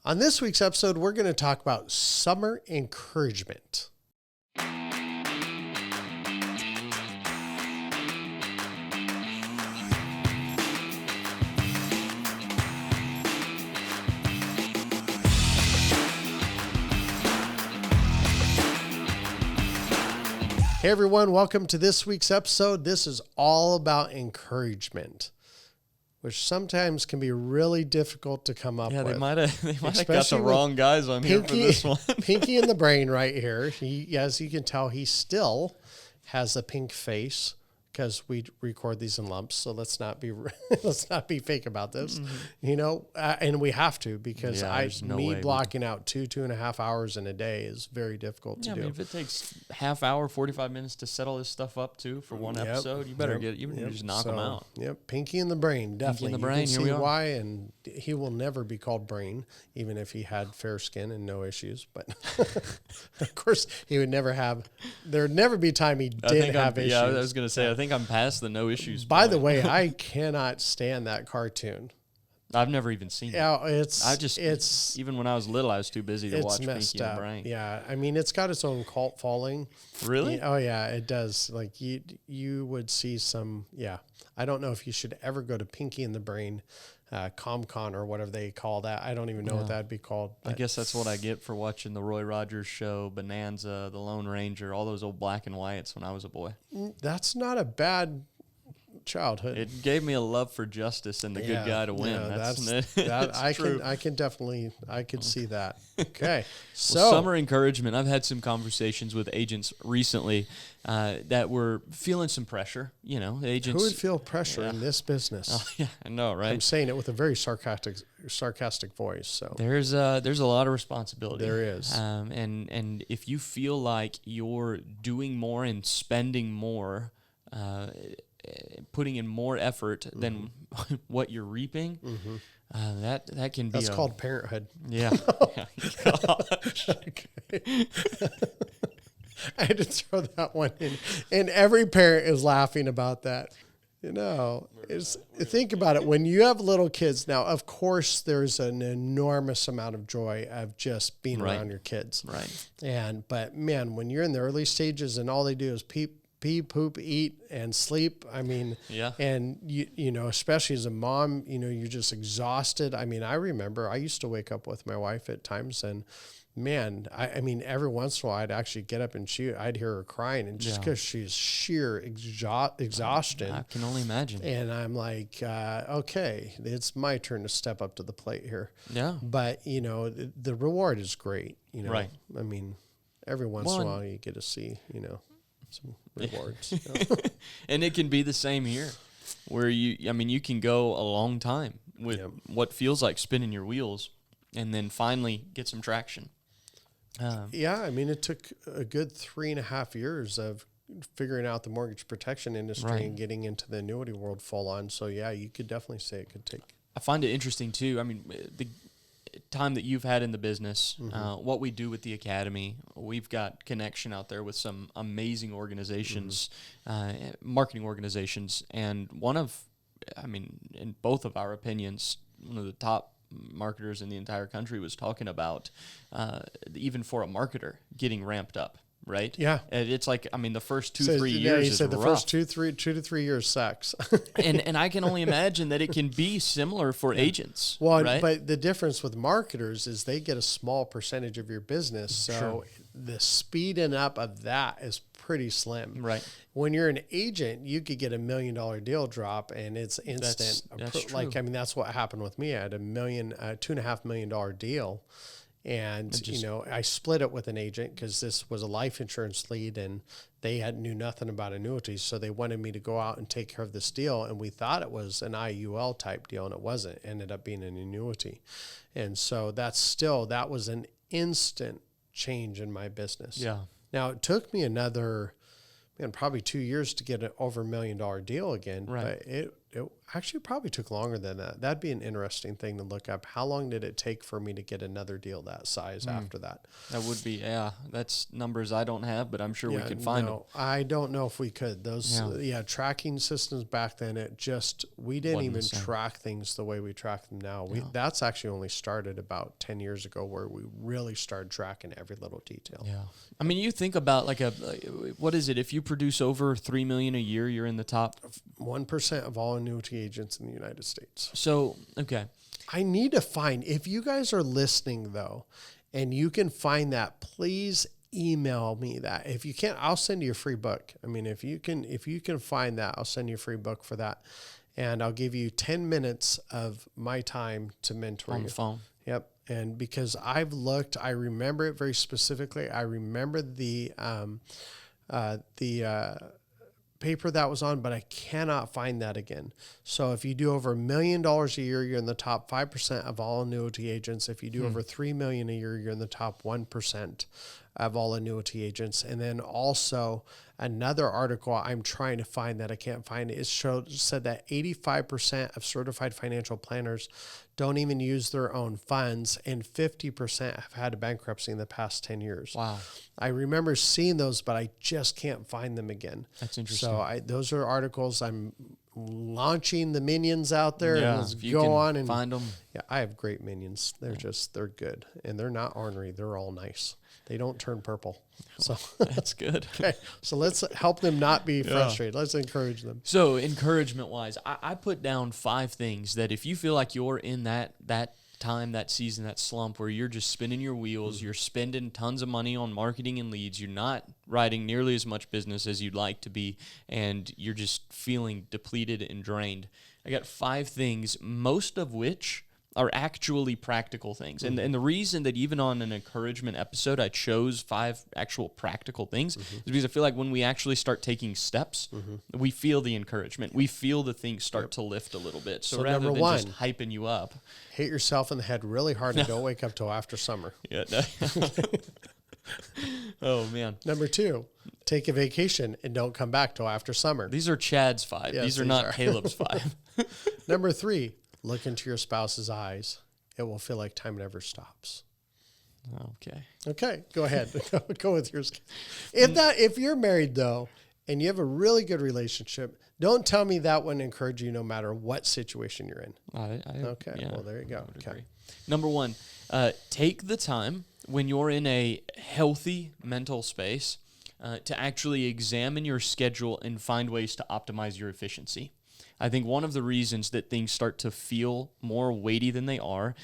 On this week's episode, we're going to talk about summer encouragement. Hey everyone, welcome to this week's episode. This is all about encouragement, which sometimes can be really difficult to come up with. Yeah, they might have got the wrong guys on here for this one. Pinky in the brain right here. He, as you can tell, he still has a pink face because we record these in lumps. So let's not be fake about this, you know. And we have to because blocking out 2.5 hours in a day is very difficult to do. I mean, if it takes half hour, 45 minutes to set all this stuff up too for one episode, you better just knock them out. Yep, pinky in the brain, definitely. Pinky in the brain. You can here see we are. why, and he will never be called Brain, even if he had fair skin and no issues. But of course, he would never have. There'd never be time he did have issues. Yeah, I was gonna say. I think I'm past the no issues. By the way, I cannot stand that cartoon. I've never even seen it. Yeah, it's even when I was little, I was too busy to watch Pinky in the Brain. Yeah, I mean, it's got its own cult following. Really? Oh yeah, it does. Like you would see some. Yeah, I don't know if you should ever go to Pinky in the Brain, ComCon or whatever they call that. I don't even know what that'd be called. I guess that's what I get for watching the Roy Rogers show, Bonanza, The Lone Ranger, all those old black and whites when I was a boy. That's not a bad childhood. It gave me a love for justice and the good guy to win. I could see that. Okay. So well, summer encouragement. I've had some conversations with agents recently that were feeling some pressure. You know, agents. Who would feel pressure in this business? Oh, yeah, I know, right? I'm saying it with a very sarcastic voice. So there's a lot of responsibility. There is. And if you feel like you're doing more and spending more, putting in more effort than what you're reaping, that can be. That's called parenthood. Yeah. Okay. I had to throw that one in, and every parent is laughing about that. You know, think about it. When you have little kids now, of course, there's an enormous amount of joy of just being around your kids. Right. But man, when you're in the early stages and all they do is pee, poop, eat, and sleep. I mean, and you know, especially as a mom, you know, you're just exhausted. I mean, I remember I used to wake up with my wife at times, and man, I mean, every once in a while I'd actually get up and I'd hear her crying, and just because she's sheer exhaustion. I can only imagine. And I'm like, okay, it's my turn to step up to the plate here. Yeah. But you know, the reward is great. You know, right? I mean, every once in a while you get to see, you know, some rewards. And it can be the same here, where you can go a long time with what feels like spinning your wheels, and then finally get some traction. I mean, it took a good 3.5 years of figuring out the mortgage protection industry and getting into the annuity world full on. So yeah, you could definitely say it could take. I find it interesting too. I mean, the time that you've had in the business, what we do with the academy, we've got connection out there with some amazing organizations, marketing organizations, and in both of our opinions, one of the top marketers in the entire country was talking about even for a marketer getting ramped up. Right? Yeah. It's like, I mean, the first 3 years is said the rough. first 2 to 3 years sucks. and I can only imagine that it can be similar for agents. Well, right? But the difference with marketers is they get a small percentage of your business. So the speeding up of that is pretty slim. Right. When you're an agent, you could get $1 million deal drop and it's instant. That's true. Like, I mean, that's what happened with me. I had a $2.5 million deal. And, you know, I split it with an agent because this was a life insurance lead and they knew nothing about annuities. So they wanted me to go out and take care of this deal. And we thought it was an IUL type deal, and it wasn't. It ended up being an annuity. And so that was an instant change in my business. Yeah. Now, it took me probably 2 years to get an over $1 million deal again. Right. But actually probably took longer than that. That'd be an interesting thing to look up. How long did it take for me to get another deal that size after that? That would be, that's numbers I don't have, but I'm sure we could find them. I don't know if we could. Those, tracking systems back then, we didn't even track things the way we track them now. That's actually only started about 10 years ago, where we really started tracking every little detail. Yeah. I mean, you think about what is it? If you produce over $3 million a year, you're in the top 1% of all annuity agents in the United States. So, okay. I need to find, if you guys are listening though, and you can find that, please email me that. If you can't, I'll send you a free book. I mean, if you can find that, I'll send you a free book for that. And I'll give you 10 minutes of my time to mentor you. On the phone. Yep. And because I've looked, I remember it very specifically. I remember the paper that was on, but I cannot find that again. So if you do over $1 million a year, you're in the top 5% of all annuity agents. If you do over $3 million a year, you're in the top 1% of all annuity agents. And then also another article I'm trying to find that I can't find, it said that 85% of certified financial planners don't even use their own funds, and 50% have had a bankruptcy in the past 10 years. Wow. I remember seeing those, but I just can't find them again. That's interesting. So those are articles. I'm launching the minions out there. Yeah, and let's go on and find them. Yeah, I have great minions. They're they're good, and they're not ornery. They're all nice. They don't turn purple. So that's good. Okay, so let's help them not be frustrated. Let's encourage them. So encouragement wise, I put down 5 things that if you feel like you're in that time, that season, that slump where you're just spinning your wheels, you're spending tons of money on marketing and leads, you're not writing nearly as much business as you'd like to be, and you're just feeling depleted and drained. I got 5 things, most of which are actually practical things. And the reason that even on an encouragement episode I chose 5 actual practical things is because I feel like when we actually start taking steps, we feel the encouragement. We feel the things start to lift a little bit. So rather than just hyping you up. Hit yourself in the head really hard and don't wake up till after summer. Yeah. Oh, man. Number 2, take a vacation and don't come back till after summer. These are Chad's 5. Yes, these are not Caleb's 5. Number 3, look into your spouse's eyes. It will feel like time never stops. Okay, go ahead. Go with yours. If you're married though, and you have a really good relationship, don't tell me that wouldn't encourage you no matter what situation you're in. Okay, yeah, well there you go. Okay. Number 1, take the time when you're in a healthy mental space to actually examine your schedule and find ways to optimize your efficiency. I think one of the reasons that things start to feel more weighty than they are,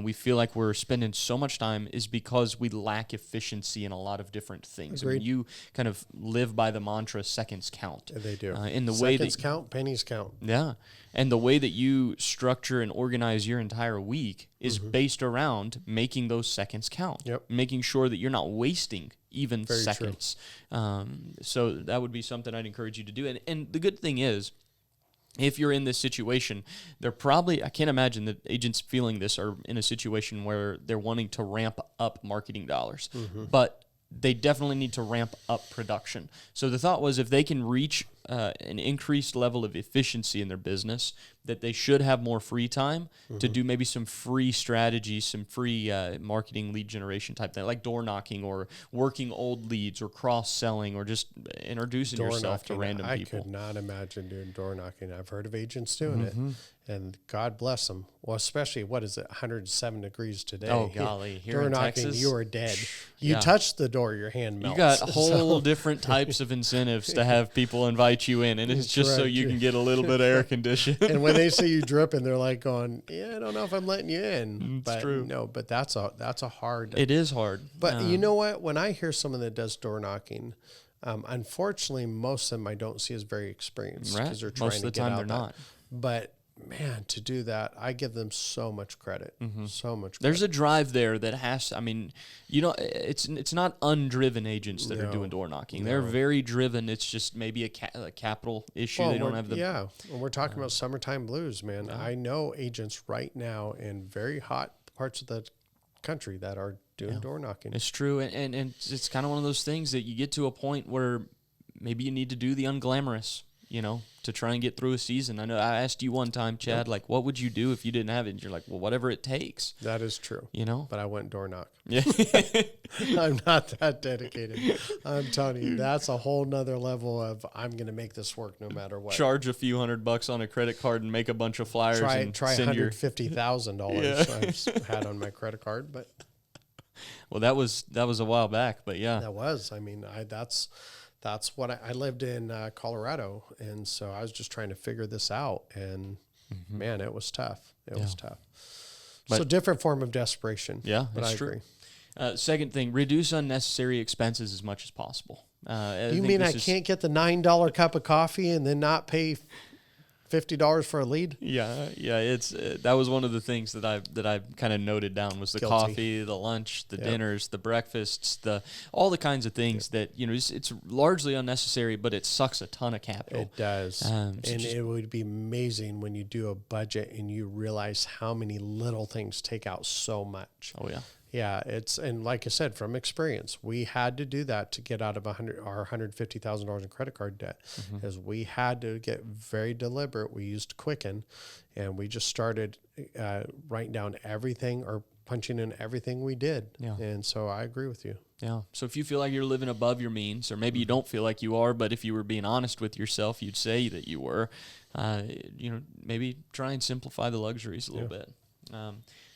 we feel like we're spending so much time, is because we lack efficiency in a lot of different things. I mean, you kind of live by the mantra, seconds count. They do. In the seconds count, pennies count. Yeah. And the way that you structure and organize your entire week is based around making those seconds count. Yep. Making sure that you're not wasting even Very seconds. So that would be something I'd encourage you to do. And the good thing is, if you're in this situation, they're probably, I can't imagine that agents feeling this are in a situation where they're wanting to ramp up marketing dollars, but they definitely need to ramp up production. So the thought was, if they can reach an increased level of efficiency in their business, that they should have more free time to do maybe some free strategies, some free marketing lead generation type thing, like door knocking or working old leads or cross-selling or just introducing yourself to random people. I could not imagine doing door knocking. I've heard of agents doing it, and God bless them. Well, especially, 107 degrees today. Oh, golly. Here door in knocking, Texas, you are dead. You touch the door, your hand melts. You got whole different types of incentives to have people invite you in, and it's just so you can get a little bit of air conditioning. And when they see you dripping, they're like going, I don't know if I'm letting you in. It's true. No, but that's a hard. It is hard. But you know what? When I hear someone that does door knocking, unfortunately, most of them I don't see as very experienced because they're trying to get out. Most of the time, they're not. But man, to do that, I give them so much credit. So much credit. There's a drive there that has, it's not undriven agents that are doing door knocking. They're very driven. It's just maybe a capital issue. Well, they don't have the... Yeah, when we're talking about summertime blues, man, I know agents right now in very hot parts of the country that are doing door knocking. It's true, and it's kind of one of those things that you get to a point where maybe you need to do the unglamorous. to try and get through a season. I know I asked you one time, Chad, like, what would you do if you didn't have it? And you're like, well, whatever it takes. That is true. But I went door knock. Yeah. I'm not that dedicated. I'm telling you, that's a whole nother level of I'm going to make this work no matter what. Charge a few $100 on a credit card and make a bunch of flyers. Try send $150,000 I've had on my credit card, but well, that was a while back, but yeah, that was. I mean, that's what I lived in Colorado, and so I was just trying to figure this out, and man, it was tough. It was tough. But, so different form of desperation. Yeah, but I agree. True. Second thing, reduce unnecessary expenses as much as possible. You mean I can't get the $9 cup of coffee and then not pay $50 for a lead? Yeah. It's that was one of the things that I kind of noted down was the coffee, the lunch, the dinners, the breakfasts, all the kinds of things that it's largely unnecessary, but it sucks a ton of capital. It does, and it would be amazing when you do a budget and you realize how many little things take out so much. Oh yeah. Yeah, and like I said, from experience, we had to do that to get out of our $150,000 in credit card debt, because we had to get very deliberate. We used Quicken, and we just started writing down everything or punching in everything we did. Yeah. And so I agree with you. Yeah. So if you feel like you're living above your means, or maybe you don't feel like you are, but if you were being honest with yourself, you'd say that you were. Maybe try and simplify the luxuries a little bit.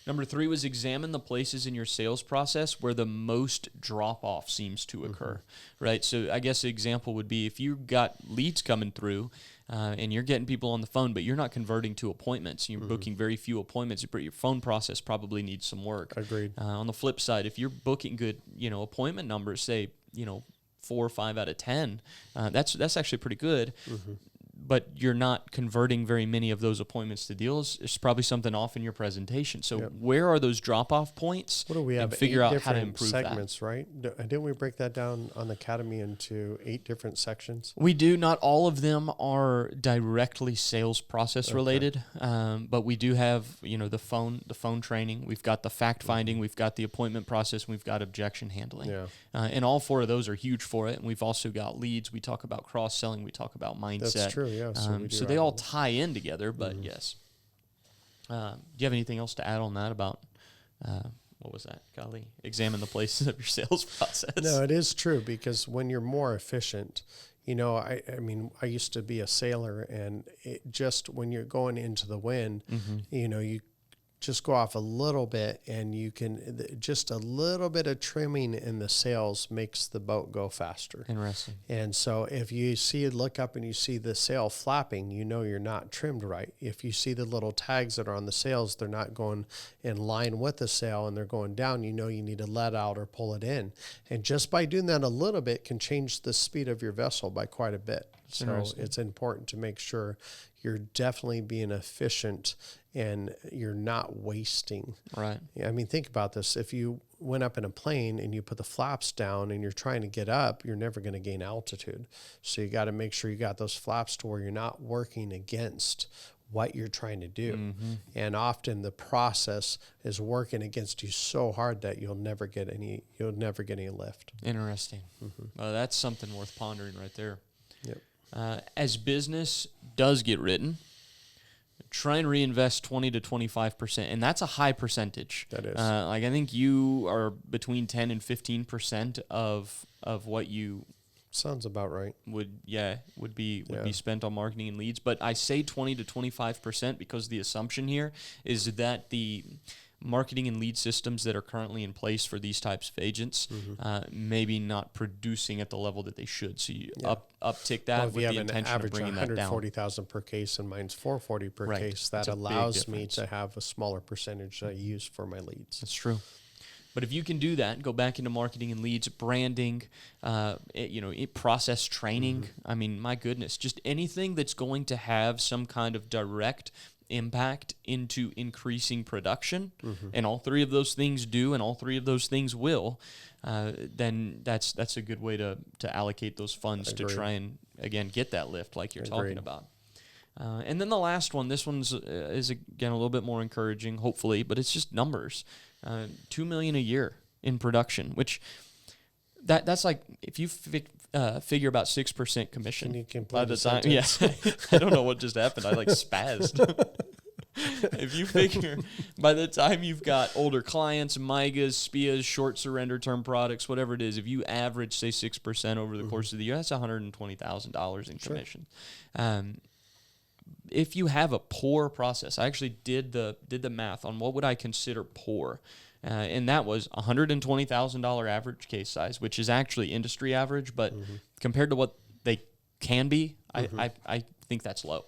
Number 3 was examine the places in your sales process where the most drop-off seems to occur, right? So I guess an example would be if you've got leads coming through and you're getting people on the phone, but you're not converting to appointments. You're booking very few appointments. Your phone process probably needs some work. Agreed. On the flip side, if you're booking good, appointment numbers, say, 4 or 5 out of 10, that's actually pretty good. But you're not converting very many of those appointments to deals. There's probably something off in your presentation. So where are those drop-off points? What do we have? Figure 8 out different how to improve segments, right? Didn't we break that down on the Academy into 8 different sections? We do. Not all of them are directly sales process related, but we do have the phone training. We've got the fact finding. We've got the appointment process. And we've got objection handling. Yeah. And all 4 of those are huge for it. And we've also got leads. We talk about cross-selling. We talk about mindset. That's true. Yeah, so they all tie in together, but yes. Do you have anything else to add on that about, what was that? Golly, examine the places of your sales process. No, it is true, because when you're more efficient, I used to be a sailor, and when you're going into the wind, you just go off a little bit, and you can just a little bit of trimming in the sails makes the boat go faster. Interesting. And so if you look up and you see the sail flapping, you're not trimmed right. If you see the little tags that are on the sails, they're not going in line with the sail and they're going down, you need to let out or pull it in. And just by doing that a little bit can change the speed of your vessel by quite a bit. So it's important to make sure you're definitely being efficient and you're not wasting. Right. I mean, think about this. If you went up in a plane and you put the flaps down and you're trying to get up, you're never going to gain altitude. So you got to make sure you got those flaps to where you're not working against what you're trying to do. And often the process is working against you so hard that you'll never get any lift. Interesting. Well, that's something worth pondering right there. Yep. As business does get written, try and reinvest 20 to 25%, and that's a high percentage. That is. I think you are between 10 and 15% of what you sounds about right. Would be spent on marketing and leads, but I say 20 to 25% because the assumption here is that the marketing and lead systems that are currently in place for these types of agents maybe not producing at the level that they should. So you uptick that with the intention of bringing that down. $140,000 per case and mine's $440 per case. That allows me to have a smaller percentage that I use for my leads. That's true. But if you can do that, go back into marketing and leads, branding, process training. I mean, my goodness, just anything that's going to have some kind of direct impact into increasing production, and all 3 of those things do, and all 3 of those things will, then that's a good way to allocate those funds to try and, again, get that lift like you're talking about. And then the last one, this one's is, again, a little bit more encouraging, hopefully, but it's just numbers. $2 million a year in production, which That's like if you figure about 6% commission. Can you complete by the a time, sentence? yeah, I don't know what just happened. I like spazzed. If you figure by the time you've got older clients, MIGAs, SPIAs, short surrender term products, whatever it is, if you average say 6% over the course of the year, that's $120,000 in commission. If you have a poor process, I actually did the math on what would I consider poor. And that was $120,000 average case size, which is actually industry average, but compared to what they can be, I think that's low.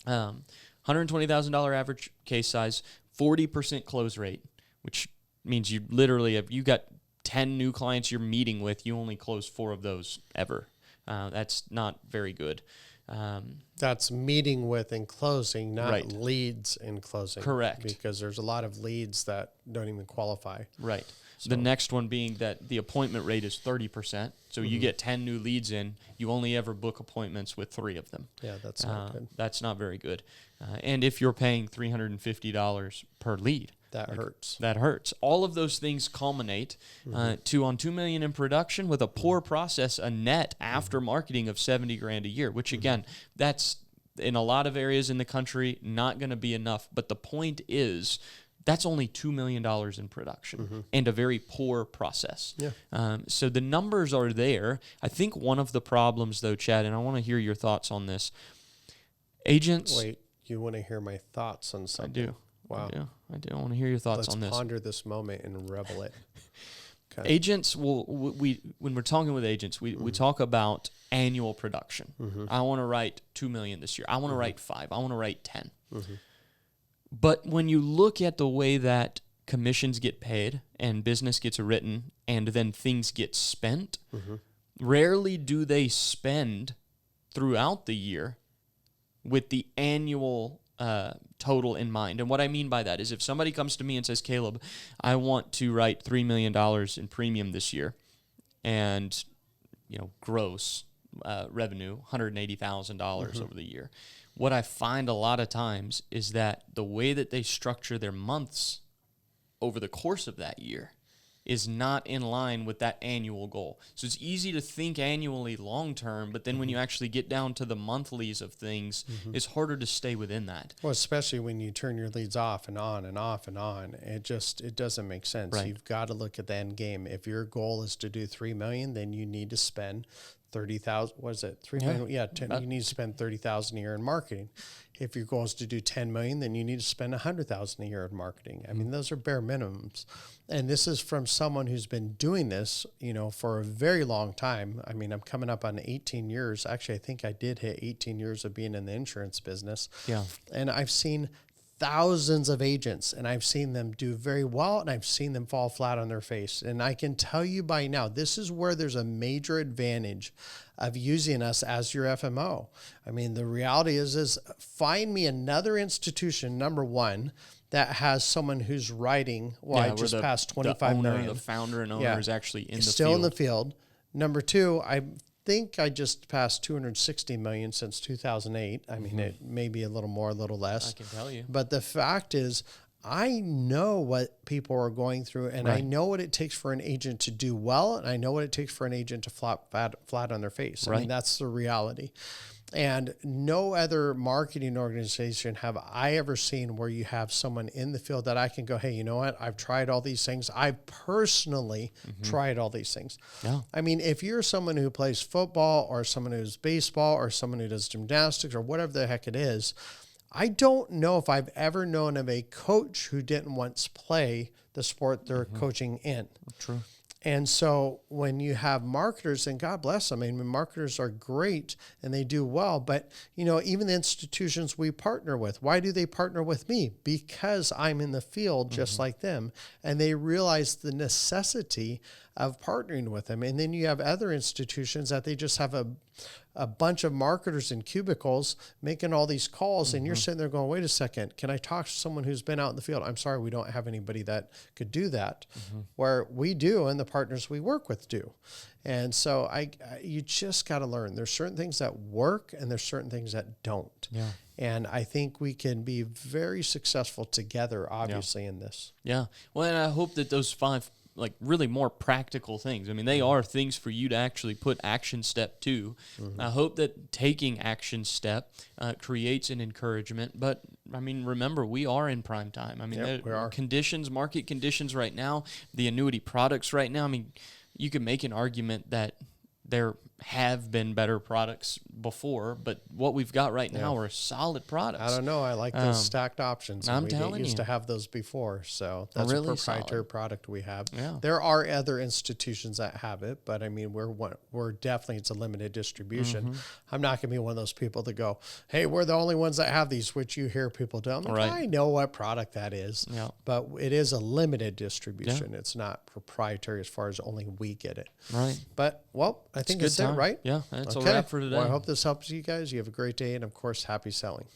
$120,000 average case size, 40% close rate, which means you literally, if you got 10 new clients you're meeting with, you only close 4 of those ever. That's not very good. That's meeting with and closing, not Right. leads and closing. Correct. Because there's a lot of leads that don't even qualify. Right. So. The next one being that the appointment rate is 30%. So you get 10 new leads in, you only ever book appointments with 3 of them. Yeah, that's not good. That's not very good. And if you're paying $350 per lead, that hurts. That hurts. All of those things culminate to on $2 million in production with a poor process, a net after marketing of $70,000 a year, which again, that's in a lot of areas in the country not going to be enough. But the point is, that's only $2 million in production and a very poor process. Yeah. So the numbers are there. I think one of the problems, though, Chad, and I want to hear your thoughts on this. Agents. Wait, you want to hear my thoughts on something? I do. Wow. I do. I want to hear your thoughts on this. Let's ponder this moment and revel it. Okay. Agents when we're talking with agents, we talk about annual production. I want to write 2 million this year. I want to write 5. I want to write 10. But when you look at the way that commissions get paid and business gets written and then things get spent, rarely do they spend throughout the year with the annual total in mind. And what I mean by that is if somebody comes to me and says, Caleb, I want to write $3 million in premium this year and, gross revenue, $180,000 over the year. What I find a lot of times is that the way that they structure their months over the course of that year is not in line with that annual goal. So it's easy to think annually long-term, but then when you actually get down to the monthlies of things, it's harder to stay within that. Well, especially when you turn your leads off and on and off and on. It doesn't make sense. Right. You've got to look at the end game. If your goal is to do $3 million, then you need to spend 30,000. What is it? 3 million? Yeah, 10, you need to spend 30,000 a year in marketing. If your goal is to do 10 million, then you need to spend 100,000 a year in marketing. I mean, those are bare minimums. And this is from someone who's been doing this, for a very long time. I mean, I'm coming up on 18 years. Actually, I think I did hit 18 years of being in the insurance business. Yeah. And I've seen thousands of agents, and I've seen them do very well, and I've seen them fall flat on their face. And I can tell you by now, this is where there's a major advantage of using us as your FMO. I mean, the reality is find me another institution, number one, that has someone who's writing, I just passed 25 million. The founder and owner is actually in the still field. in the field. Number two, I think I just passed 260 million since 2008. I mean, it may be a little more, a little less. I can tell you. But the fact is, I know what people are going through, and I know what it takes for an agent to do well, and I know what it takes for an agent to flat on their face. I mean, that's the reality. And no other marketing organization have I ever seen where you have someone in the field that I can go, hey, you know what? I've tried all these things. I've personally tried all these things. Yeah. I mean, if you're someone who plays football or someone who's baseball or someone who does gymnastics or whatever the heck it is, I don't know if I've ever known of a coach who didn't once play the sport they're coaching in. True. And so when you have marketers, and God bless them, I mean, marketers are great and they do well, but even the institutions we partner with, why do they partner with me? Because I'm in the field just like them, and they realize the necessity of partnering with them. And then you have other institutions that they just have a bunch of marketers in cubicles making all these calls, and you're sitting there going, wait a second, can I talk to someone who's been out in the field? I'm sorry, we don't have anybody that could do that. Where we do, and the partners we work with do. And so you just got to learn. There's certain things that work, and there's certain things that don't. Yeah. And I think we can be very successful together, obviously, in this. Yeah. Well, and I hope that those 5 like really more practical things. I mean, they are things for you to actually put action step to. I hope that taking action step creates an encouragement. But I mean, remember, we are in prime time. I mean, we are. market conditions right now, the annuity products right now. I mean, you can make an argument that there have been better products before, but what we've got right now are solid products. I don't know. I like those stacked options. I'm we telling didn't used you. to have those before, so that's Really a proprietary solid. product we have. Yeah. There are other institutions that have it, but I mean, we're definitely, it's a limited distribution. I'm not going to be one of those people that go, "Hey, we're the only ones that have these," which you hear people do. I'm like, Right. I know what product that is, Yeah. but it is a limited distribution. It's not proprietary as far as only we get it. Right. But I think good that's it, time. right? Yeah, that's a wrap for today. Well, I hope this helps you guys. You have a great day, and of course, happy selling.